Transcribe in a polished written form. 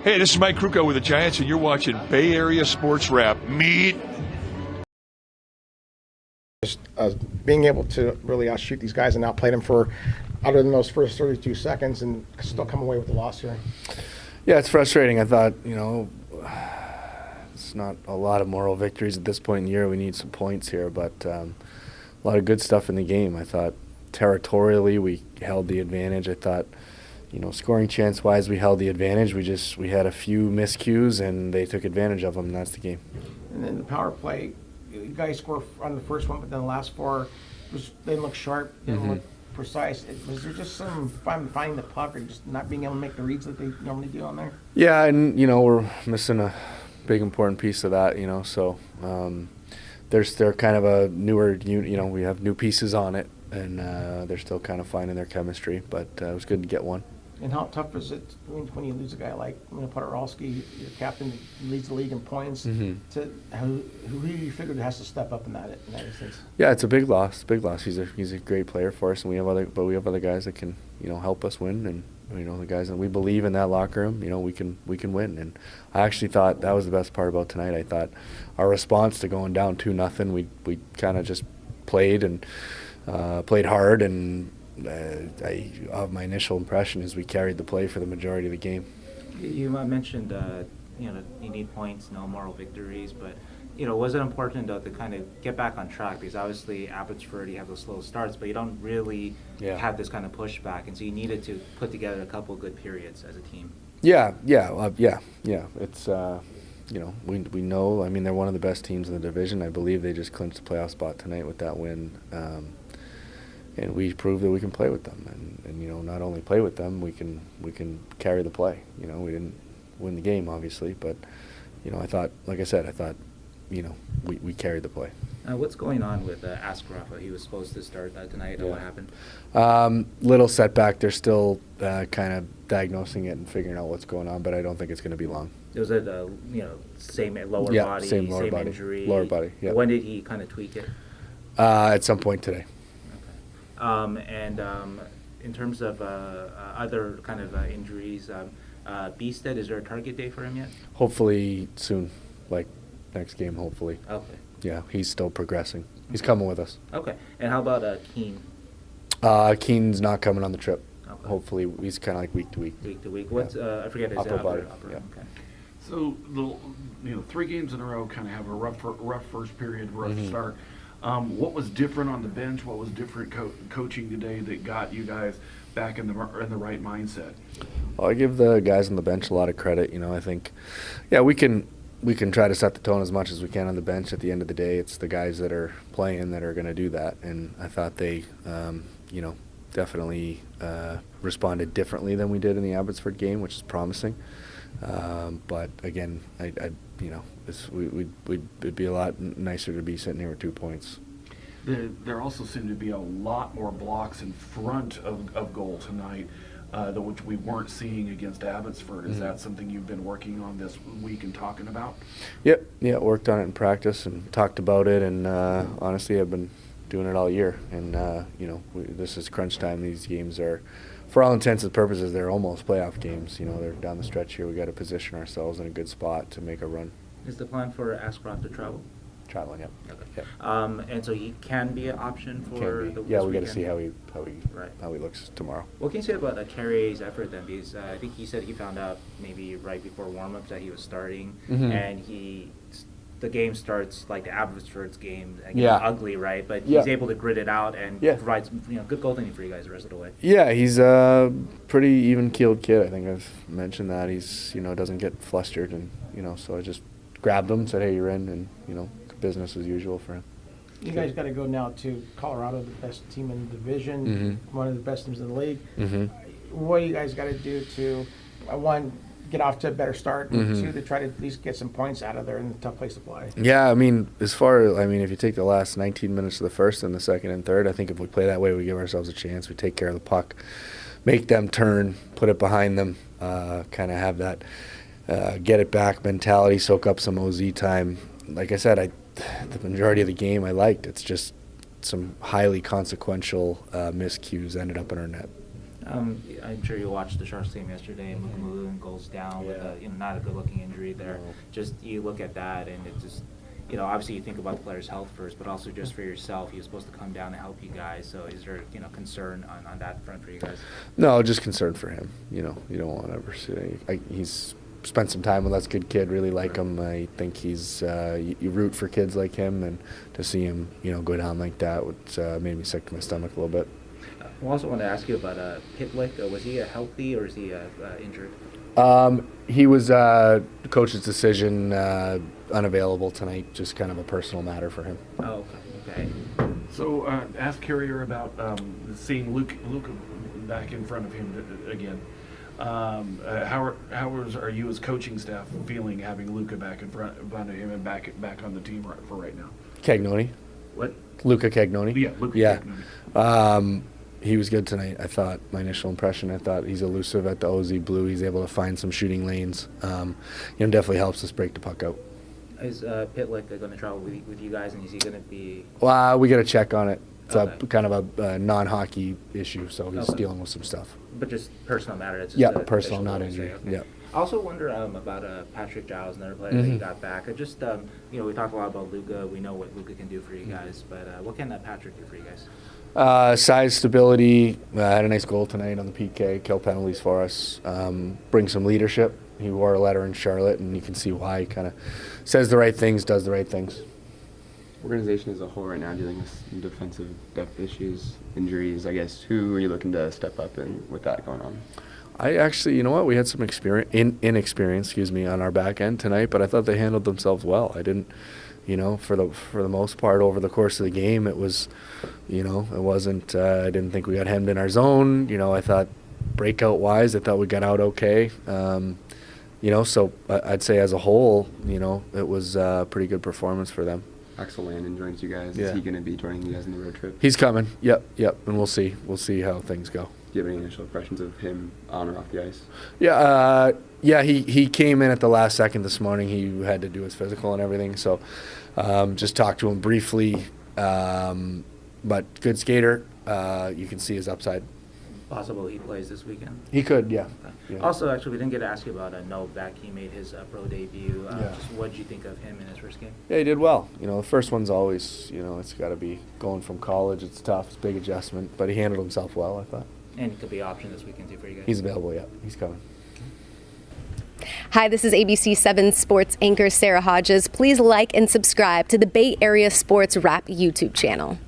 Hey, this is Mike Krukow with the Giants, and you're watching Bay Area Sports Wrap. Meet. Just being able to really outshoot these guys and outplay them for, other than those first 32 seconds, and still come away with the loss here. Yeah, it's frustrating. I thought, it's not a lot of moral victories at this point in the year. We need some points here, but a lot of good stuff in the game. I thought territorially we held the advantage. I thought, scoring chance-wise we held the advantage. We had a few miscues, and they took advantage of them, and that's the game. And then the power play, you guys score on the first one, but then the last four, they didn't look sharp, didn't look precise. Was there just some fun finding the puck or just not being able to make the reads that they normally do on there? Yeah, and, we're missing a big important piece of that, so they're kind of a newer, we have new pieces on it, and they're still kind of finding their chemistry, but it was good to get one. And how tough is it when you lose a guy like Podorowski, your captain, leads the league in points? Who do you figure has to step up in that instance? Yeah, it's a big loss. He's a great player for us, and we have other guys that can help us win, and the guys that we believe in that locker room. We can win. And I actually thought that was the best part about tonight. I thought our response to going down 2-0, we kind of just played and played hard and. My initial impression is we carried the play for the majority of the game. You mentioned, you need points, no moral victories, but, was it important, though, to kind of get back on track? Because obviously Abbotsford, you have those slow starts, but you don't really have this kind of pushback, and so you needed to put together a couple of good periods as a team. Yeah. It's, we know, they're one of the best teams in the division. I believe they just clinched the playoff spot tonight with that win. And we proved that we can play with them, and not only play with them, we can carry the play. We didn't win the game, obviously, but I thought we carried the play. What's going on with Askarov? He was supposed to start tonight. What happened? Little setback. They're still kind of diagnosing it and figuring out what's going on, but I don't think it's going to be long. Was it same lower body, same body, injury? Lower body. Yeah. When did he kind of tweak it? At some point today. In terms of other kind of injuries, Beasted, is there a target date for him yet? Hopefully soon, like next game, hopefully. Okay. Yeah, he's still progressing. He's coming with us. Okay. And how about Keane? Keene's not coming on the trip. Okay. Hopefully, he's kind of like week to week. Week to week. What's I forget his upper body. Upper, yeah. Okay. So 3 games in a row kind of have a rough first period, rough start. What was different on the bench? What was different coaching today that got you guys back in the right mindset? Well, I give the guys on the bench a lot of credit. I think, we can try to set the tone as much as we can on the bench. At the end of the day, it's the guys that are playing that are going to do that. And I thought they, definitely responded differently than we did in the Abbotsford game, which is promising. But again, it'd be a lot nicer to be sitting here with 2 points. There also seemed to be a lot more blocks in front of goal tonight, which we weren't seeing against Abbotsford. Is that something you've been working on this week and talking about? Yep. Yeah, worked on it in practice and talked about it, and honestly, I've been doing it all year. And this is crunch time. These games are, for all intents and purposes, they're almost playoff games. They're down the stretch here. We got to position ourselves in a good spot to make a run. Is the plan for Askarov to travel? Traveling, yep. Okay. Yep. And so he can be an option for the yeah, we got to weekend? see how he looks tomorrow. What can you say about Carrier's effort then? Because I think he said he found out maybe right before warm-ups that he was starting, and the game starts like the Abbotsford's game, ugly, right? But he's able to grit it out and provide good goaltending for you guys the rest of the way. Yeah, he's a pretty even-keeled kid. I think I've mentioned that. He's doesn't get flustered, and so I just grabbed him, said, "Hey, you're in," and business as usual for him. You guys got to go now to Colorado, the best team in the division, one of the best teams in the league. What do you guys got to do to, one, get off to a better start, and two, to try to at least get some points out of there in a tough place to play? Yeah, if you take the last 19 minutes of the first and the second and third, I think if we play that way, we give ourselves a chance. We take care of the puck, make them turn, put it behind them, kind of have that get it back mentality, soak up some OZ time. Like I said, the majority of the game I liked. It's just some highly consequential miscues ended up in our net. I'm sure you watched the Sharks game yesterday. Mukamulu goes down with a not a good-looking injury there. No. Just you look at that, and it just obviously you think about the player's health first, but also just for yourself. He was supposed to come down and help you guys. So is there concern on that front for you guys? No, just concern for him. You don't want to ever see. He's spent some time with us. Good kid, really like him. I think he's you root for kids like him, and to see him go down like that would made me sick to my stomach a little bit. I also want to ask you about Pitlick. Was he healthy or is he injured? He was coach's decision, unavailable tonight. Just kind of a personal matter for him. Oh, okay. So ask Carrier about seeing Luca back in front of him again. How are you as coaching staff feeling having Luca back in front of him and back on the team for right now? Cagnoni. What? Luca Cagnoni. Yeah, Luca Cagnoni. He was good tonight. I thought my initial impression. I thought he's elusive at the OZ blue. He's able to find some shooting lanes. Definitely helps us break the puck out. Is Pitlick going to travel with you guys, and is he going to be? Well, we got to check on it. It's Okay. kind of a non-hockey issue, so he's Okay. dealing with some stuff. But just personal matter. It's just personal, official, not we'll injury. say, okay. Yeah. I also wonder about Patrick Giles, another player that you got back. We talk a lot about Luca. We know what Luca can do for you guys, but what can Patrick do for you guys? Size, stability. Had a nice goal tonight on the PK. Kill penalties for us. Bring some leadership. He wore a letter in Charlotte, and you can see why. He kind of says the right things, does the right things. Organization as a whole right now dealing with some defensive depth issues, injuries. I guess who are you looking to step up in with that going on? I actually, we had some inexperience, on our back end tonight, but I thought they handled themselves well. I didn't, for the most part over the course of the game, it was, it wasn't. I didn't think we got hemmed in our zone. I thought breakout wise, I thought we got out okay. So I'd say as a whole, it was a pretty good performance for them. Axel Landon joins you guys. Yeah. Is he going to be joining you guys in the road trip? He's coming. Yep, and we'll see. We'll see how things go. Do you have any initial impressions of him on or off the ice? Yeah, he came in at the last second this morning. He had to do his physical and everything, so just talked to him briefly. But good skater. You can see his upside. Possible he plays this weekend. He could, yeah. Yeah. Also, actually, we didn't get to ask you about Novak. He made his pro debut. Yeah. Just what did you think of him in his first game? Yeah, he did well. The first one's always, it's got to be going from college. It's tough. It's a big adjustment, but he handled himself well, I thought. And he could be an option this weekend too for you guys. He's available, yeah. He's coming. Hi, this is ABC 7 Sports anchor Sarah Hodges. Please like and subscribe to the Bay Area Sports Wrap YouTube channel.